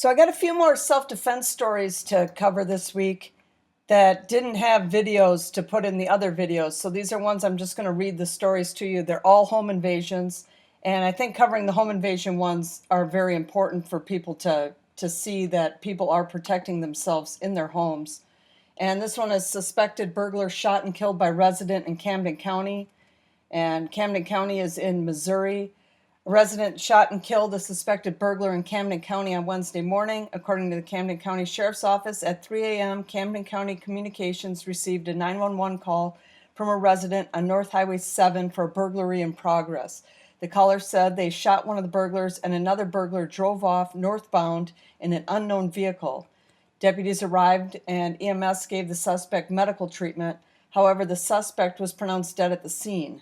So I got a few more self-defense stories to cover this week that didn't have videos to put in the other videos. So these are ones I'm just going to read the stories to you. They're all home invasions. And I think covering the home invasion ones are very important for people to see that people are protecting themselves in their homes. And this one is suspected burglar shot and killed by resident in Camden County. And Camden County is in Missouri. A resident shot and killed a suspected burglar in Camden County on Wednesday morning. According to the Camden County Sheriff's Office, at 3 a.m., Camden County Communications received a 911 call from a resident on North Highway 7 for a burglary in progress. The caller said they shot one of the burglars and another burglar drove off northbound in an unknown vehicle. Deputies arrived and EMS gave the suspect medical treatment. However, the suspect was pronounced dead at the scene.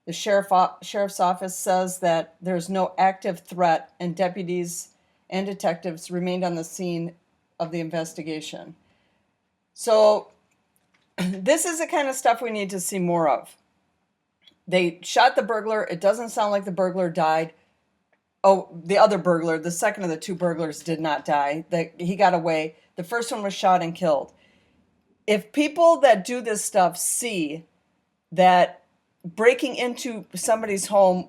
The sheriff's office says that there's no active threat, and deputies and detectives remained on the scene of the investigation. So this is the kind of stuff we need to see more of. They shot the burglar. It doesn't sound like the burglar died. Oh, the other burglar, the second of the two burglars, did not die. He got away. The first one was shot and killed. If people that do this stuff see that breaking into somebody's home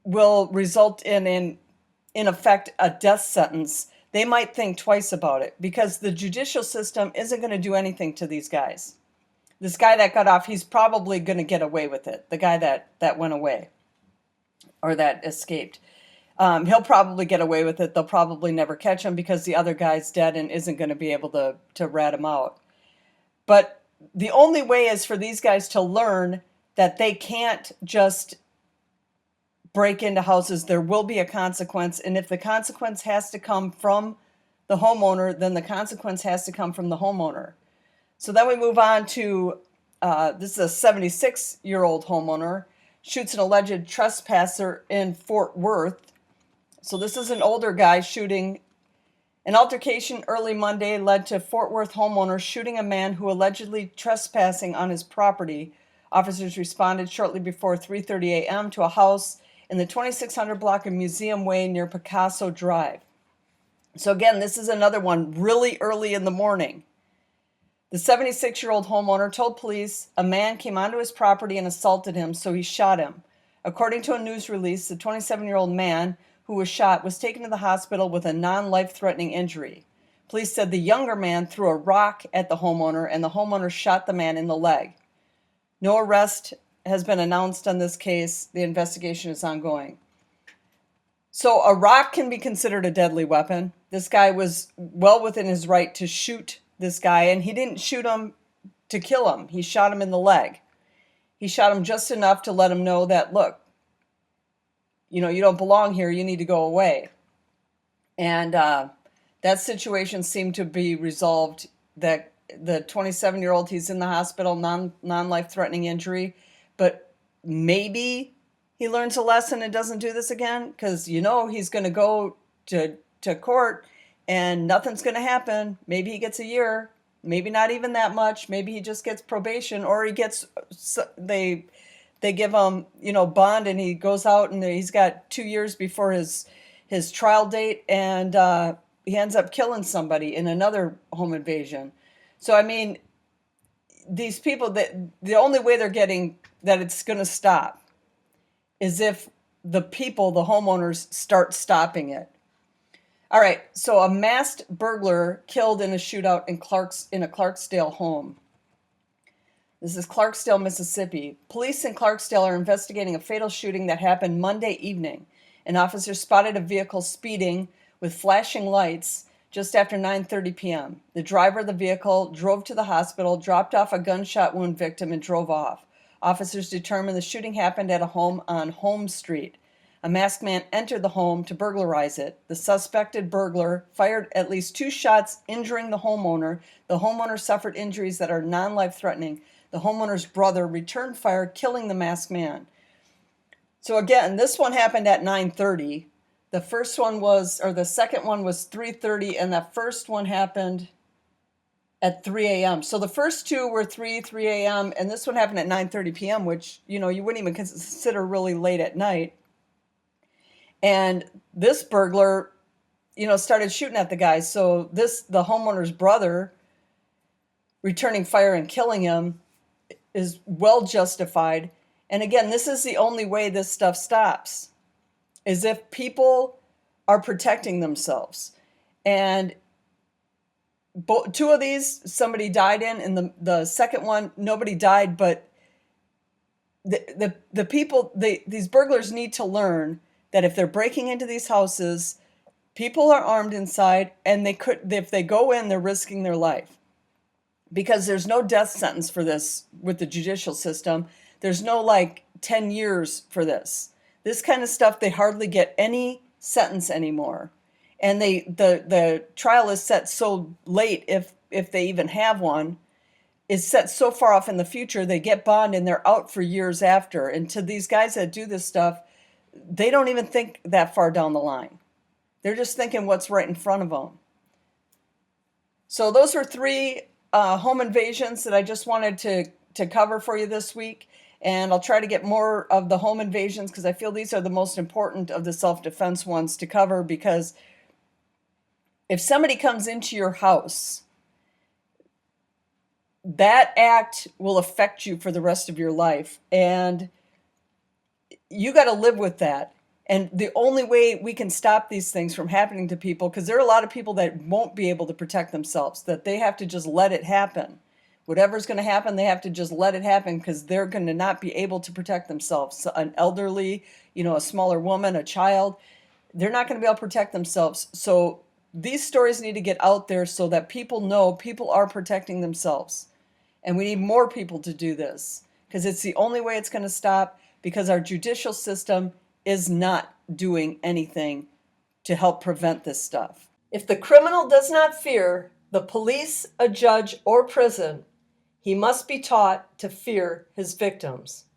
will result in effect, a death sentence, they might think twice about it, because the judicial system isn't going to do anything to these guys. This guy that got off, he's probably going to get away with it. The guy that went away or that escaped. He'll probably get away with it. They'll probably never catch him because the other guy's dead and isn't going to be able to rat him out. But the only way is for these guys to learn that they can't just break into houses. There will be a consequence. And if the consequence has to come from the homeowner, then the consequence has to come from the homeowner. So then we move on to, this is a 76-year-old homeowner, shoots an alleged trespasser in Fort Worth. So this is an older guy shooting. An altercation early Monday led to Fort Worth homeowner shooting a man who allegedly trespassing on his property. Officers responded shortly before 3:30 a.m. to a house in the 2600 block of Museum Way near Picasso Drive. So again, this is another one really early in the morning. The 76-year-old homeowner told police a man came onto his property and assaulted him, so he shot him. According to a news release, the 27-year-old man who was shot was taken to the hospital with a non-life-threatening injury. Police said the younger man threw a rock at the homeowner and the homeowner shot the man in the leg. No arrest has been announced on this case. The investigation is ongoing. So a rock can be considered a deadly weapon. This guy was well within his right to shoot this guy, and he didn't shoot him to kill him. He shot him in the leg. He shot him just enough to let him know that, look, you don't belong here. You need to go away. And that situation seemed to be resolved. That the 27-year-old, he's in the hospital, non-life-threatening injury, but maybe he learns a lesson and doesn't do this again, because he's going to go to court and nothing's going to happen. Maybe he gets a year, maybe not even that much. Maybe he just gets probation, or he gets they give him bond, and he goes out and he's got 2 years before his trial date, and he ends up killing somebody in another home invasion. So, I mean, these people, the only way they're getting that it's going to stop is if the homeowners, start stopping it. All right, so a masked burglar killed in a shootout in a Clarksdale home. This is Clarksdale, Mississippi. Police in Clarksdale are investigating a fatal shooting that happened Monday evening. An officer spotted a vehicle speeding with flashing lights just after 9:30 p.m. The driver of the vehicle drove to the hospital, dropped off a gunshot wound victim, and drove off. Officers determined the shooting happened at a home on Home Street. A masked man entered the home to burglarize it. The suspected burglar fired at least 2 shots, injuring the homeowner. The homeowner suffered injuries that are non-life-threatening. The homeowner's brother returned fire, killing the masked man. So again, this one happened at 9:30. The second one was 3:30, and the first one happened at 3 a.m. So the first two were 3 a.m., and this one happened at 9:30 p.m., which, you wouldn't even consider really late at night. And this burglar, started shooting at the guy. So the homeowner's brother returning fire and killing him is well justified. And again, this is the only way this stuff stops, is if people are protecting themselves. And two of these, somebody died in, and the second one, nobody died, but the people, these burglars need to learn that if they're breaking into these houses, people are armed inside, and if they go in, they're risking their life. Because there's no death sentence for this with the judicial system. There's no 10 years for this. This kind of stuff, they hardly get any sentence anymore. And the trial is set so late, if they even have one, is set so far off in the future, they get bond and they're out for years after. And to these guys that do this stuff, they don't even think that far down the line. They're just thinking what's right in front of them. So those are three home invasions that I just wanted to cover for you this week. And I'll try to get more of the home invasions because I feel these are the most important of the self-defense ones to cover, because if somebody comes into your house, that act will affect you for the rest of your life. And you got to live with that. And the only way we can stop these things from happening to people, because there are a lot of people that won't be able to protect themselves, that they have to just let it happen. Whatever's going to happen, they have to just let it happen because they're going to not be able to protect themselves. So an elderly, a smaller woman, a child, they're not going to be able to protect themselves. So these stories need to get out there so that people know people are protecting themselves. And we need more people to do this because it's the only way it's going to stop, because our judicial system is not doing anything to help prevent this stuff. If the criminal does not fear the police, a judge, or prison, he must be taught to fear his victims.